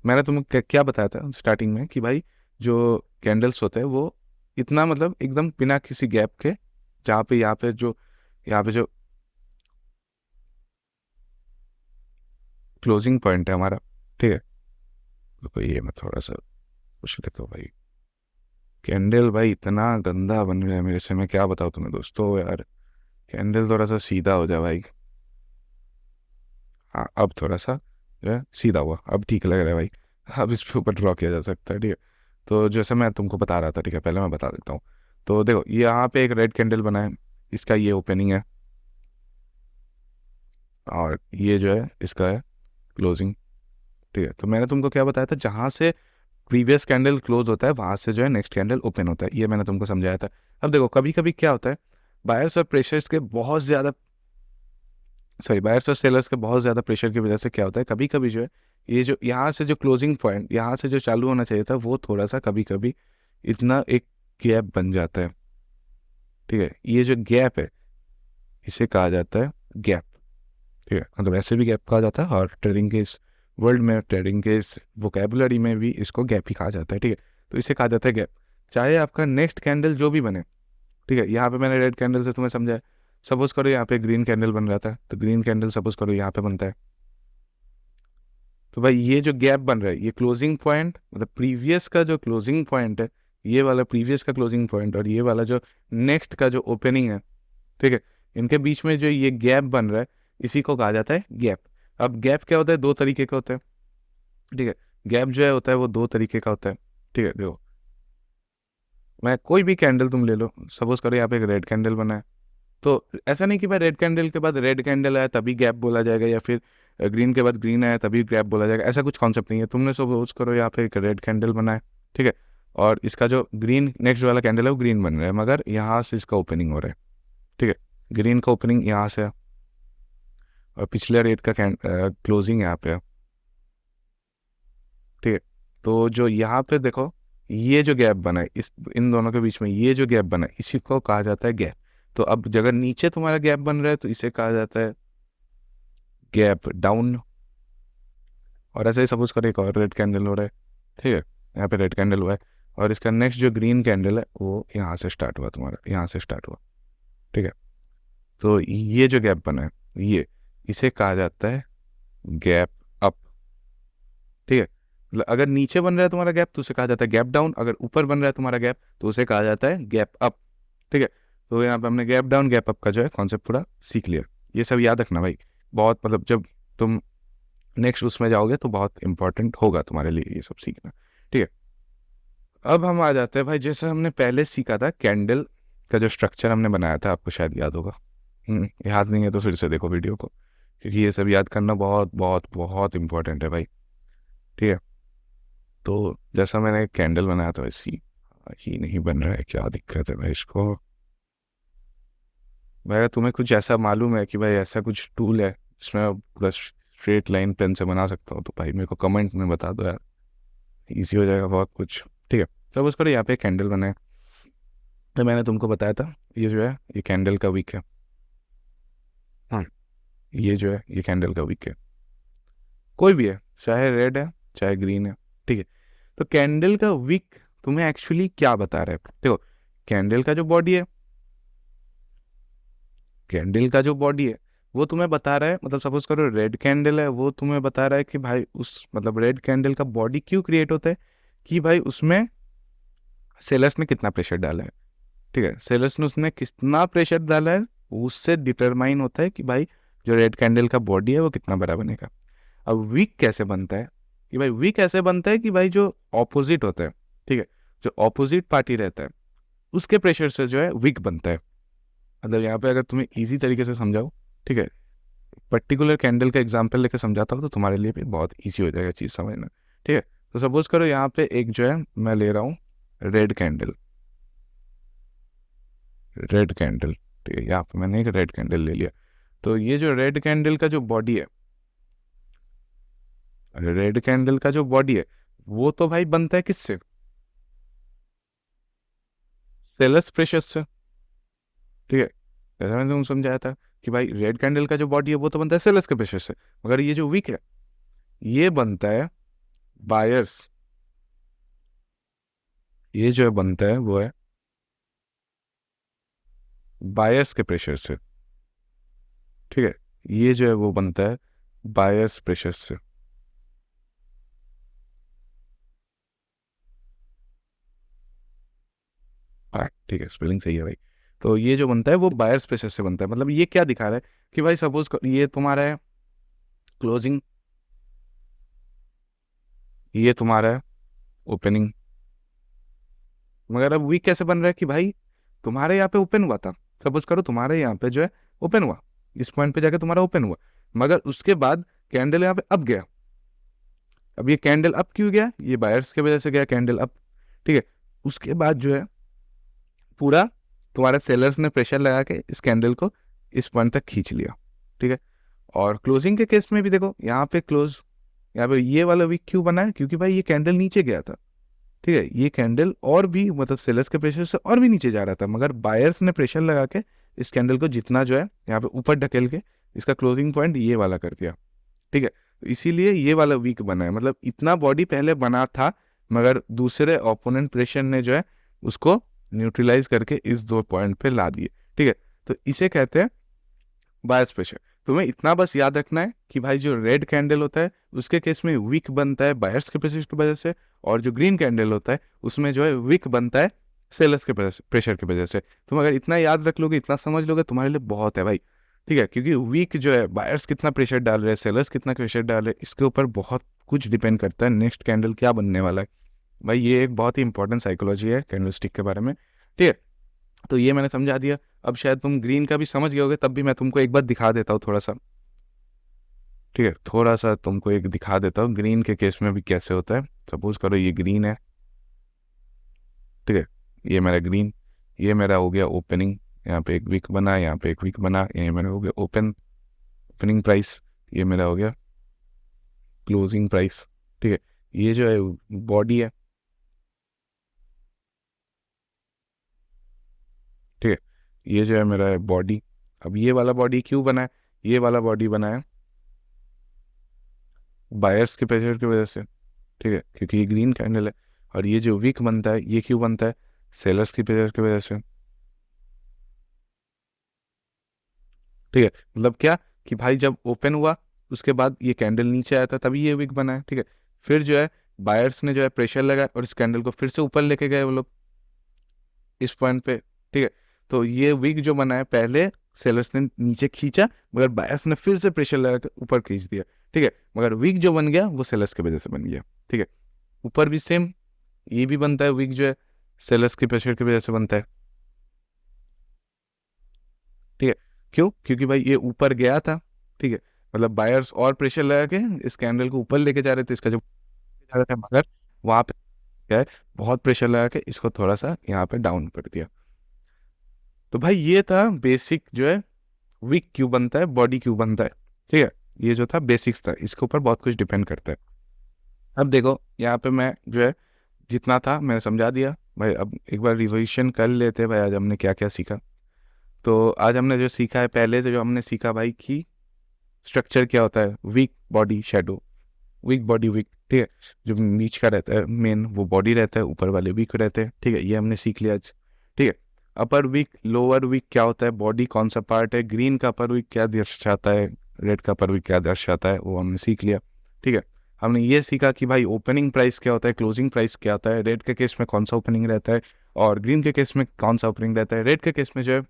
मैंने तुम्हें क्या बताया था स्टार्टिंग में कि भाई जो कैंडल्स होते हैं वो इतना मतलब एकदम बिना किसी गैप के, जहाँ पे यहाँ पे जो क्लोजिंग पॉइंट है हमारा, ठीक है, तो ये मैं थोड़ा सा पूछ लेता हूँ भाई। कैंडल भाई इतना गंदा बन रहा है मेरे से, मैं क्या बताऊँ तुम्हें दोस्तों यार। कैंडल थोड़ा सा सीधा हो जाए भाई। हाँ अब थोड़ा सा जो है सीधा हुआ, अब ठीक लग रहा है भाई। अब इस पे ऊपर ड्रॉ किया जा सकता है, ठीक है। तो जैसे मैं तुमको बता रहा था, ठीक है, पहले मैं बता देता हूँ। तो देखो यहाँ पे एक रेड कैंडल बना है, इसका ये ओपनिंग है, और ये जो है इसका है क्लोजिंग, ठीक है। तो मैंने तुमको क्या बताया था, जहाँ से प्रीवियस कैंडल क्लोज होता है वहाँ से जो है नेक्स्ट कैंडल ओपन होता है, ये मैंने तुमको समझाया था। अब देखो कभी कभी क्या होता है, बायर्स और प्रेशर्स के बहुत ज़्यादा, सॉरी, बायर्स और सेलर्स के बहुत ज़्यादा प्रेशर की वजह से क्या होता है, कभी कभी जो है ये जो यहाँ से जो क्लोजिंग पॉइंट, यहाँ से जो चालू होना चाहिए था, वो थोड़ा सा कभी कभी इतना एक गैप बन जाता है, ठीक है। ये जो गैप है इसे कहा जाता है गैप, ठीक है। मतलब ऐसे भी गैप कहा जाता है, और ट्रेडिंग के इस वर्ल्ड में, ट्रेडिंग के इस वोकेबुलरी में भी इसको गैप ही कहा जाता है, ठीक है। तो इसे कहा जाता है गैप। चाहे आपका नेक्स्ट कैंडल जो भी बने, ठीक है, यहाँ पे मैंने रेड कैंडल से तुम्हें समझाया। सपोज करो यहाँ पे ग्रीन कैंडल बन रहा था, तो ग्रीन कैंडल सपोज करो यहाँ पे बनता है, तो भाई ये जो गैप बन रहा है, ये क्लोजिंग पॉइंट, मतलब प्रीवियस का जो क्लोजिंग पॉइंट है, ये वाला प्रीवियस का क्लोजिंग पॉइंट और ये वाला जो नेक्स्ट का जो ओपनिंग है, ठीक है, इनके बीच में जो ये गैप बन रहा है, इसी को कहा जाता है गैप। अब गैप क्या होता है, दो तरीके का होता है, ठीक है। गैप जो है होता है वो दो तरीके का होता है, ठीक है। देखो मैं कोई भी कैंडल तुम ले लो, सपोज करो यहाँ पे एक रेड कैंडल बना है, तो ऐसा नहीं कि भाई रेड कैंडल के बाद रेड कैंडल आया तभी गैप बोला जाएगा, या फिर ग्रीन के बाद ग्रीन आया तभी गैप बोला जाएगा, ऐसा कुछ कॉन्सेप्ट नहीं है। तुमने सपोज करो यहाँ पे एक रेड कैंडल बना है, ठीक है, और इसका जो ग्रीन नेक्स्ट वाला कैंडल है वो ग्रीन बन रहा है, मगर यहाँ से इसका ओपनिंग हो रहा है, ठीक है। ग्रीन का ओपनिंग यहाँ से है, और पिछले रेड का क्लोजिंग यहाँ पे है, ठीक है। तो जो यहाँ पे देखो, ये जो गैप बना है, इस इन दोनों के बीच में ये जो गैप बना है, इसी को कहा जाता है गैप। तो अब अगर नीचे तुम्हारा गैप बन रहा है तो इसे कहा जाता है गैप डाउन। और ऐसे ही सपोज करो एक और रेड कैंडल हो रहा है, ठीक है, यहाँ पे रेड कैंडल हुआ है, और इसका नेक्स्ट जो ग्रीन कैंडल है वो यहाँ से स्टार्ट हुआ, तुम्हारा यहाँ से स्टार्ट हुआ, ठीक है। तो ये जो गैप बना है, ये इसे कहा जाता है गैप अप, ठीक है। मतलब अगर नीचे बन रहा है तुम्हारा गैप तो उसे कहा जाता है गैप डाउन, अगर ऊपर बन रहा है तुम्हारा गैप तो उसे कहा जाता है गैप अप, ठीक है। तो यहाँ पे हमने गैप डाउन गैप अप का जो है कॉन्सेप्ट पूरा सीख लिया। ये सब याद रखना भाई, बहुत मतलब जब तुम नेक्स्ट उसमें जाओगे तो बहुत इंपॉर्टेंट होगा तुम्हारे लिए ये सब सीखना, ठीक है। अब हम आ जाते हैं भाई, जैसे हमने पहले सीखा था कैंडल का जो स्ट्रक्चर हमने बनाया था, आपको शायद याद होगा। याद नहीं है तो फिर से देखो वीडियो को, क्योंकि ये सब याद करना बहुत बहुत बहुत इंपॉर्टेंट है भाई, ठीक है। तो जैसा मैंने कैंडल बनाया था वैसी ही नहीं बन रहा है, क्या दिक्कत है भाई इसको। भाई अगर तुम्हें कुछ ऐसा मालूम है कि भाई ऐसा कुछ टूल है जिसमें मैं पूरा स्ट्रेट लाइन पेन से बना सकता हूँ, तो भाई मेरे को कमेंट में बता दो यार, इजी हो जाएगा बहुत कुछ, ठीक है। सब उसको यहाँ पे कैंडल बनाए, तो मैंने तुमको बताया था ये जो है ये कैंडल का वीक है, हाँ, ये जो है ये कैंडल का वीक है, कोई भी है, चाहे रेड है चाहे ग्रीन है, ठीक है। तो कैंडल का वीक तुम्हें एक्चुअली क्या बता रहा है, देखो कैंडल का जो बॉडी है, कैंडल का जो बॉडी है वो तुम्हें बता रहा है, मतलब सपोज करो रेड कैंडल है, वो तुम्हें बता रहा है कि भाई उस मतलब रेड कैंडल का बॉडी क्यों क्रिएट होता है, कि भाई उसमें सेलर्स ने कितना प्रेशर डाला है, ठीक है। सेलर्स ने उसमें कितना प्रेशर डाला है उससे डिटरमाइन होता है कि भाई जो रेड कैंडल का बॉडी है वो कितना बड़ा बनेगा। अब वीक कैसे बनता है, कि भाई वीक ऐसे बनता है कि भाई जो ऑपोजिट होता है, ठीक है, जो ऑपोजिट पार्टी रहता है उसके प्रेशर से जो है वीक बनता है। मतलब यहाँ पे अगर तुम्हें इजी तरीके से समझाओ, ठीक है, पर्टिकुलर कैंडल का एग्जांपल लेके समझाता हूँ तो तुम्हारे लिए भी बहुत इजी हो जाएगा चीज़ समझना, ठीक है। तो सपोज करो यहाँ पे एक जो है मैं ले रहा हूँ रेड कैंडल, रेड कैंडल, ठीक है, यहाँ पे मैंने एक रेड कैंडल ले लिया। तो ये जो रेड कैंडल का जो बॉडी है, रेड कैंडल का जो बॉडी है वो तो भाई बनता है किससे, सेलर्स प्रेशर से, ठीक है। जैसा मैंने तुमको समझाया था कि भाई रेड कैंडल का जो बॉडी है वो तो बनता है सेलर्स के प्रेशर से, मगर ये जो विक है ये बनता है बायर्स, ये जो है बनता है वो है बायर्स के प्रेशर से, ठीक है। ये जो है वो बनता है बायर्स प्रेशर से। हाँ ठीक है, स्पेलिंग सही है भाई। तो ये जो बनता है वो बायर्स प्रेशर से बनता है। मतलब ये क्या दिखा रहा है कि भाई सपोज ये तुम्हारा है क्लोजिंग, ये तुम्हारा है ओपनिंग, मगर अब वीक कैसे बन रहा है कि भाई तुम्हारे यहाँ पे ओपन हुआ था, सपोज करो तुम्हारे यहाँ पे जो है ओपन हुआ, इस पॉइंट पे जाके तुम्हारा ओपन हुआ, मगर उसके बाद कैंडल यहाँ पे अप गया। अब ये कैंडल अप क्यों गया, ये बायर्स की वजह से गया कैंडल अप, ठीक है। उसके बाद जो है पूरा तुम्हारे सेलर्स ने प्रेशर लगा के इस कैंडल को इस पॉइंट तक खींच लिया, ठीक है। और क्लोजिंग के केस में भी देखो यहाँ पे क्लोज, यहाँ पे ये वाला वीक क्यों बना है, क्योंकि भाई ये कैंडल नीचे गया था, ठीक है। ये कैंडल और भी मतलब सेलर्स के प्रेशर से और भी नीचे जा रहा था, मगर बायर्स ने प्रेशर लगा के इस कैंडल को जितना जो है यहाँ पे ऊपर ढकेल के इसका क्लोजिंग पॉइंट ये वाला कर दिया, ठीक है। तो इसीलिए ये वाला वीक बना है। मतलब इतना बॉडी पहले बना था, मगर दूसरे ओपोनेंट प्रेशर ने जो है उसको न्यूट्रलाइज करके इस दो पॉइंट पे ला दिए, ठीक है। तो इसे कहते हैं बायस प्रेशर। तुम्हें इतना बस याद रखना है कि भाई जो रेड कैंडल होता है उसके केस में विक बनता है बायर्स के प्रेशर की वजह से, और जो ग्रीन कैंडल होता है उसमें जो है विक बनता है सेलर्स के प्रेशर की वजह से। तुम अगर इतना याद रख लोगे, इतना समझ लोगे, तुम्हारे लिए बहुत है भाई, ठीक है। क्योंकि वीक जो है बायर्स कितना प्रेशर डाल रहे हैं, सेलर्स कितना प्रेशर डाल रहे हैं, इसके ऊपर बहुत कुछ डिपेंड करता है नेक्स्ट कैंडल क्या बनने वाला है। भाई ये एक बहुत ही इंपॉर्टेंट साइकोलॉजी है कैंडल स्टिक के बारे में, ठीक है। तो ये मैंने समझा दिया। अब शायद तुम ग्रीन का भी समझ गए होगे, तब भी मैं तुमको एक बार दिखा देता हूँ थोड़ा सा, ठीक है। थोड़ा सा तुमको एक दिखा देता हूँ ग्रीन के केस में भी कैसे होता है। सपोज करो ये ग्रीन है, ठीक है। ये मेरा ग्रीन, ये मेरा हो गया ओपनिंग, यहाँ पे एक वीक बना, यहाँ पे एक वीक बना, ये मेरा हो गया ओपनिंग प्राइस, ये मेरा हो गया क्लोजिंग प्राइस, ठीक है। ये जो है बॉडी है, ठीक है। ये जो है मेरा है बॉडी। अब ये वाला बॉडी क्यों बना है, ये वाला बॉडी बना है बायर्स के प्रेशर की वजह से, ठीक है, क्योंकि ये ग्रीन कैंडल है। और ये जो वीक बनता है ये क्यों बनता है, सेलर्स की प्रेशर की वजह से, ठीक है। मतलब क्या कि भाई जब ओपन हुआ उसके बाद ये कैंडल नीचे आया था तभी ये वीक बना है, ठीक है। फिर जो है बायर्स ने जो है प्रेशर लगाया और इस कैंडल को फिर से ऊपर लेके गए वो लोग इस पॉइंट पे, ठीक है। तो ये वीक जो बना है पहले सेलर्स ने नीचे खींचा, मगर बायर्स ने फिर से प्रेशर लगा के ऊपर खींच दिया, ठीक है। मगर वीक जो बन गया वो सेलर्स की वजह से बन गया, ठीक है। ऊपर भी सेम, ये भी बनता है वीक जो है सेलर्स की प्रेशर की वजह से बनता है, ठीक है। क्यों, क्योंकि भाई ये ऊपर गया था, ठीक है। मतलब बायर्स और प्रेशर लगा के इस कैंडल को ऊपर लेके जा रहे थे, इसका जो जा रहे थे, मगर वहां पे क्या है बहुत प्रेशर लगा के इसको थोड़ा सा यहाँ पे डाउन कर दिया। तो भाई ये था बेसिक जो है वीक क्यों बनता है, बॉडी क्यों बनता है, ठीक है। ये जो था बेसिक्स था, इसके ऊपर बहुत कुछ डिपेंड करता है। अब देखो यहाँ पे मैं जो है जितना था मैंने समझा दिया भाई। अब एक बार रिविजन कर लेते हैं भाई, आज हमने क्या क्या सीखा। तो आज हमने जो सीखा है, पहले से जो हमने सीखा भाई कि स्ट्रक्चर क्या होता है, wick body shadow, wick body wick, ठीक है। जो नीच का रहता है मेन वो बॉडी रहता है, ऊपर वाले वीक रहते हैं, ठीक है। ये हमने सीख लिया आज, ठीक है। अपर वीक लोअर वीक क्या होता है, बॉडी कौन सा पार्ट है, ग्रीन का अपर वीक क्या दर्शाता है, रेड का अपर वीक क्या दर्शाता है, वो हमने सीख लिया, ठीक है। हमने ये सीखा कि भाई ओपनिंग प्राइस क्या होता है, क्लोजिंग प्राइस क्या होता है, रेड के केस में कौन सा ओपनिंग रहता है और ग्रीन के केस में कौन सा ओपनिंग रहता है। रेड के केस में जो है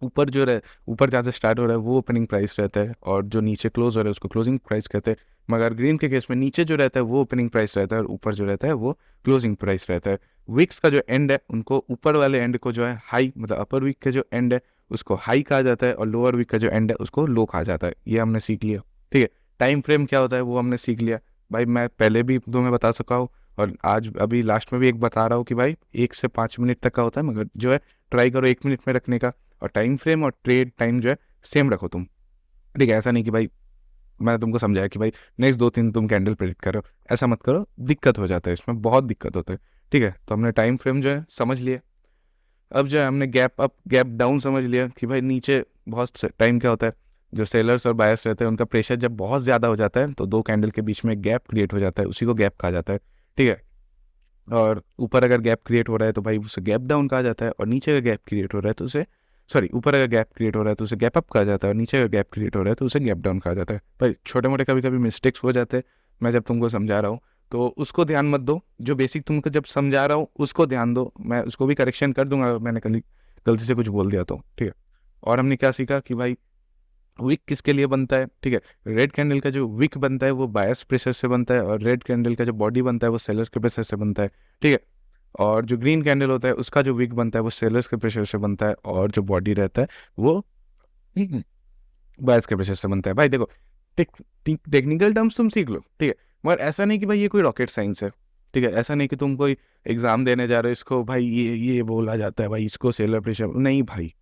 ऊपर जो रहे, ऊपर जहाँ से स्टार्ट हो रहा है वो ओपनिंग प्राइस रहता है, और जो नीचे क्लोज हो रहा है उसको क्लोजिंग प्राइस कहते हैं। मगर ग्रीन के केस में नीचे जो रहता है वो ओपनिंग प्राइस रहता है और ऊपर जो रहता है वो क्लोजिंग प्राइस रहता है। विक्स का जो एंड है उनको ऊपर वाले एंड को जो है हाई, मतलब अपर वीक का जो एंड है उसको हाई कहा जाता है, और लोअर वीक का जो एंड है उसको लो कहा जाता है। ये हमने सीख लिया, ठीक है। टाइम फ्रेम क्या होता है वो हमने सीख लिया भाई, मैं पहले भी तुम्हें बता सका हूँ और आज अभी लास्ट में भी एक बता रहा हूँ कि भाई 1 से 5 मिनट तक का होता है, मगर जो है ट्राई करो 1 मिनट में रखने का। और टाइम फ्रेम और ट्रेड टाइम जो है सेम रखो तुम, ठीक है। ऐसा नहीं कि भाई मैंने तुमको समझाया कि भाई नेक्स्ट 2 3 तुम कैंडल प्रेडिक्ट करो, ऐसा मत करो, दिक्कत हो जाता है, इसमें बहुत दिक्कत होता है, ठीक है। तो हमने टाइम फ्रेम जो है समझ लिए। अब जो है हमने गैप अप गैप डाउन समझ लिया कि भाई नीचे बहुत टाइम क्या होता है, जो सेलर्स और बायर्स रहते हैं उनका प्रेशर जब बहुत ज़्यादा हो जाता है तो दो कैंडल के बीच में गैप क्रिएट हो जाता है, उसी को गैप कहा जाता है। ठीक है। और ऊपर अगर गैप क्रिएट हो रहा है तो भाई उसे गैप डाउन कहा जाता है, और नीचे अगर गैप क्रिएट हो रहा है तो उसे सॉरी ऊपर अगर गैप क्रिएट हो रहा है तो उसे गैप अप कहा जाता है, और नीचे अगर गैप क्रिएट हो रहा है तो उसे गैप डाउन कहा जाता है। भाई छोटे मोटे कभी कभी मिस्टेक्स हो जाते हैं, मैं जब तुमको समझा रहा हूँ तो उसको ध्यान मत दो, जो बेसिक तुमको जब समझा रहा हूँ उसको ध्यान दो, मैं उसको भी करेक्शन कर दूंगा अगर मैंने कल गलती से कुछ बोल दिया तो। ठीक है। और हमने क्या सीखा कि भाई विक किसके लिए बनता है। ठीक है। रेड कैंडल का जो विक बनता है वो बायस प्रेशर से बनता है, और रेड कैंडल का जो बॉडी बनता है वो सेलर्स के प्रेशर से बनता है। ठीक है। और जो ग्रीन कैंडल होता है उसका जो विक बनता है वो सेलर्स के प्रेशर से बनता है, और जो बॉडी रहता है वो बायस के प्रेशर से बनता है। भाई देखो, टेक्निकल टर्म्स तुम सीख लो, ठीक है, मगर ऐसा नहीं कि भाई ये कोई रॉकेट साइंस है। ठीक है। ऐसा नहीं कि तुम कोई एग्जाम देने जा रहे हो, इसको भाई ये बोला जाता है भाई, इसको सेलर प्रेशर नहीं भाई,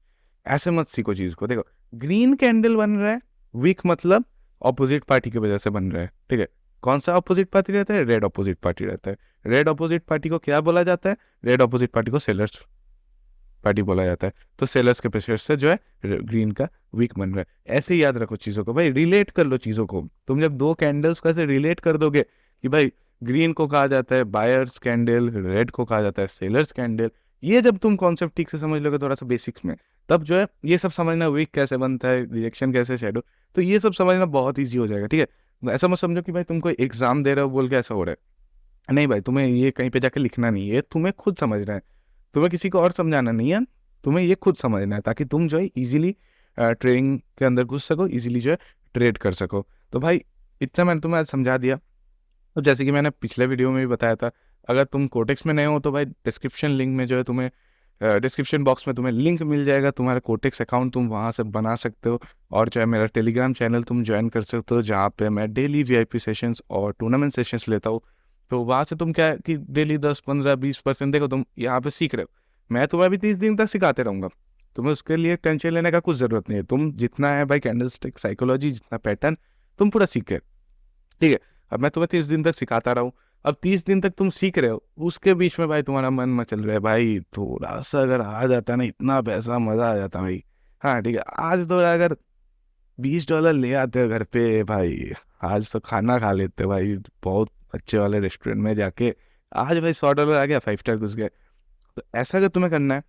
ऐसे मत सीखो चीज को। देखो, ग्रीन कैंडल बन रहा है, वीक मतलब ऑपोजिट पार्टी की वजह से बन रहा है। ठीक है। कौन सा ऑपोजिट पार्टी रहता है? रेड ऑपोजिट पार्टी रहता है। रेड ऑपोजिट पार्टी को क्या बोला जाता है? रेड ऑपोजिट पार्टी को सेलर्स पार्टी बोला जाता है। तो सेलर्स के प्रेशर से जो है ग्रीन का वीक बन रहा है। ऐसे ही याद रखो चीजों को भाई, रिलेट कर लो चीजों को। तुम जब दो कैंडल्स को ऐसे रिलेट कर दोगे कि भाई ग्रीन को कहा जाता है बायर्स कैंडल, रेड को कहा जाता है सेलर्स कैंडल, ये जब तुम कॉन्सेप्ट ठीक से समझ लोगे थोड़ा सा बेसिक्स में, तब जो है ये सब समझना, वीक कैसे बनता है, रिएक्शन कैसे, शेडो, तो ये सब समझना बहुत ईजी हो जाएगा। ठीक है। ऐसा मत समझो कि भाई तुम कोई एग्जाम दे रहे हो बोल के ऐसा हो रहा है, नहीं भाई, तुम्हें ये कहीं पे जाके लिखना नहीं है, तुम्हें खुद समझना है, तुम्हें किसी को और समझाना नहीं है, तुम्हें ये खुद समझना है, ताकि तुम जो है इजीली ट्रेडिंग के अंदर घुस सको, इजीली जो है ट्रेड कर सको। तो भाई इतना मैंने तुम्हें आज समझा दिया। अब जैसे कि मैंने पिछले वीडियो में भी बताया था, अगर तुम कोटेक्स में नए हो तो भाई डिस्क्रिप्शन लिंक में जो है तुम्हें डिस्क्रिप्शन बॉक्स में तुम्हें लिंक मिल जाएगा, तुम्हारा कोटेक्स अकाउंट तुम वहाँ से बना सकते हो, और जो है मेरा टेलीग्राम चैनल तुम ज्वाइन कर सकते हो, जहाँ पे मैं डेली वीआईपी सेशंस और टूर्नामेंट सेशंस लेता हूँ। तो वहाँ से तुम क्या है कि डेली 10 15 20% देखो, तुम यहाँ पे सीख रहे हो, मैं तुम्हें अभी 30 दिन तक सिखाते रहूँगा, तुम्हें उसके लिए टेंशन लेने का कुछ ज़रूरत नहीं है। तुम जितना है भाई कैंडल स्टिक साइकोलॉजी, जितना पैटर्न तुम पूरा सीख गए। ठीक है। अब मैं तुम्हें 30 दिन तक सिखाता रहा हूँ, अब 30 दिन तक तुम सीख रहे हो, उसके बीच में भाई तुम्हारा मन मचल रहा है, भाई थोड़ा सा अगर आ जाता ना इतना पैसा, मजा आ जाता भाई। हाँ ठीक है, आज तो अगर $20 ले आते हो घर पे भाई, आज तो खाना खा लेते भाई बहुत अच्छे वाले रेस्टोरेंट में जाके। आज भाई $100 आ गया, 5 स्टार घुस गए। तो ऐसा अगर तुम्हें करना है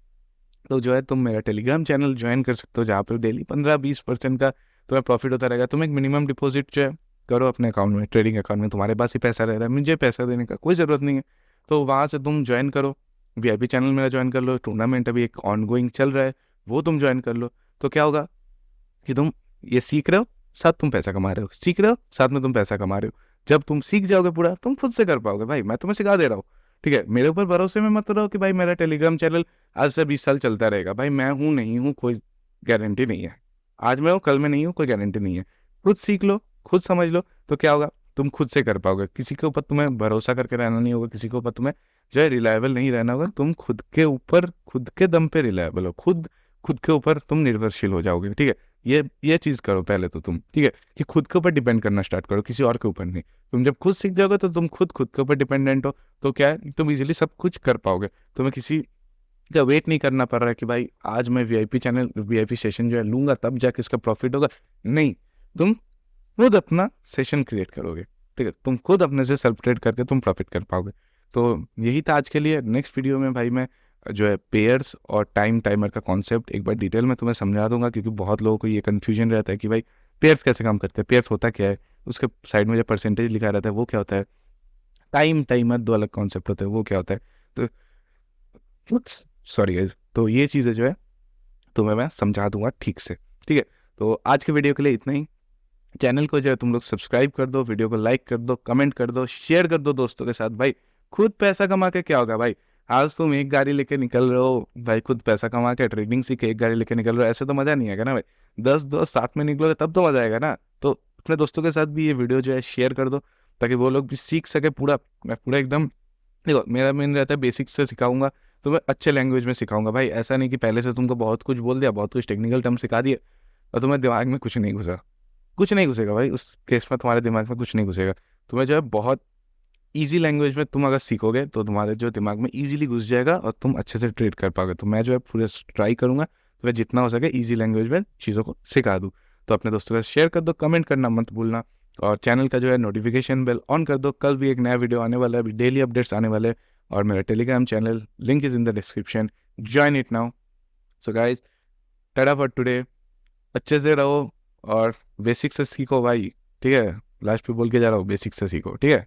तो जो है तुम मेरा टेलीग्राम चैनल ज्वाइन कर सकते हो, जहाँ पे डेली 15 20% का तुम्हें प्रॉफिट होता रहेगा। तुम एक मिनिमम डिपॉजिट जो है करो अपने अकाउंट में, ट्रेडिंग अकाउंट में, तुम्हारे पास ही पैसा रह रहा है, मुझे पैसा देने का कोई ज़रूरत नहीं है। तो वहाँ से तुम ज्वाइन करो, वीआईपी चैनल मेरा ज्वाइन कर लो, टूर्नामेंट अभी एक ऑन गोइंग चल रहा है वो तुम ज्वाइन कर लो। तो क्या होगा कि तुम ये सीख रहे हो, साथ तुम पैसा कमा रहे हो, सीख रहे हो साथ में तुम पैसा कमा रहे हो। जब तुम सीख जाओगे पूरा, तुम खुद से कर पाओगे भाई, मैं तुम्हें सिखा दे रहा हूँ। ठीक है। मेरे ऊपर भरोसे में मत रहो कि भाई मेरा टेलीग्राम चैनल आज से 20 साल चलता रहेगा, भाई मैं हूँ नहीं हूँ कोई गारंटी नहीं है, आज मैं हूँ कल मैं नहीं हूँ कोई गारंटी नहीं है। खुद सीख लो, खुद समझ लो, तो क्या होगा, तुम खुद से कर पाओगे, किसी के ऊपर तुम्हें भरोसा करके रहना नहीं होगा, किसी के ऊपर तुम्हें जो है रिलायबल नहीं रहना होगा, तुम खुद के ऊपर खुद के दम पे रिलायबल हो, खुद खुद के ऊपर तुम निर्भरशील हो जाओगे। ठीक है। ये चीज़ करो पहले तो तुम, ठीक है, कि खुद के ऊपर डिपेंड करना स्टार्ट करो, किसी और के ऊपर नहीं। तुम जब खुद सीख जाओगे तो तुम खुद खुद के ऊपर डिपेंडेंट हो, तो क्या है, तुम इजीली सब कुछ कर पाओगे, तुम्हें किसी का वेट नहीं करना पड़ रहा है कि भाई आज मैं वीआईपी चैनल वीआईपी सेशन जो है लूंगा तब जाके इसका प्रॉफिट होगा। नहीं, तुम खुद अपना सेशन क्रिएट करोगे। ठीक है। तुम खुद अपने से सेल्फ ट्रेड करके तुम प्रॉफिट कर पाओगे। तो यही था आज के लिए। नेक्स्ट वीडियो में भाई मैं जो है पेयर्स और टाइम टाइमर का कॉन्सेप्ट एक बार डिटेल में तुम्हें समझा दूंगा, क्योंकि बहुत लोगों को ये कन्फ्यूजन रहता है कि भाई पेयर्स कैसे काम करते हैं, पेयर्स होता क्या है, उसके साइड में जो परसेंटेज लिखा रहता है वो क्या होता है, टाइम टाइमर दो अलग कॉन्सेप्ट होते हैं वो क्या होता है। तो सॉरी गाइस, तो ये चीज़ें जो है तुम्हें मैं समझा दूंगा ठीक से। ठीक है। तो आज के वीडियो के लिए इतना ही। चैनल को जो है तुम लोग सब्सक्राइब कर दो, वीडियो को लाइक कर दो, कमेंट कर दो, शेयर कर दो दोस्तों के साथ। भाई खुद पैसा कमा के क्या होगा भाई, आज तुम एक गाड़ी लेके निकल रहे हो भाई, खुद पैसा कमा के ट्रेडिंग सीख के एक गाड़ी लेके निकल रहे हो, ऐसे तो मज़ा नहीं आएगा ना भाई। 10 दोस्त साथ में निकलोगे तब तो मज़ा आएगा ना। तो अपने दोस्तों के साथ भी ये वीडियो जो है शेयर कर दो, ताकि वो लोग भी सीख सके पूरा। मैं पूरा एकदम, देखो मेरा मेन रहता है बेसिक्स से सिखाऊंगा, तो मैं अच्छे लैंग्वेज में सिखाऊंगा भाई, ऐसा नहीं कि पहले से तुमको बहुत कुछ बोल दिया, बहुत कुछ टेक्निकल टर्म सिखा दिए और तुम्हें दिमाग में कुछ नहीं घुसा। कुछ नहीं घुसेगा भाई, उस केस में तुम्हारे दिमाग में कुछ नहीं घुसेगा। तुम्हें जो है बहुत ईजी लैंग्वेज में तुम अगर सीखोगे तो तुम्हारे जो दिमाग में ईजिली घुस जाएगा और तुम अच्छे से ट्रेड कर पाओगे। तो मैं जो है पूरे ट्राई करूंगा तो मैं जितना हो सके ईजी लैंग्वेज में चीज़ों को सिखा दूँ। तो अपने दोस्तों के साथ शेयर कर दो, कमेंट करना मत भूलना, और चैनल का जो है नोटिफिकेशन बेल ऑन कर दो। कल भी एक नया वीडियो आने वाला है, अभी डेली अपडेट्स आने वाले हैं। और मेरा Telegram channel link is in the description, join it now. So guys, Tata for today. अच्छे से रहो और बेसिक से सीखो भाई, ठीक है। लास्ट पे बोल के जा रहा हूँ, बेसिक से सीखो, ठीक है।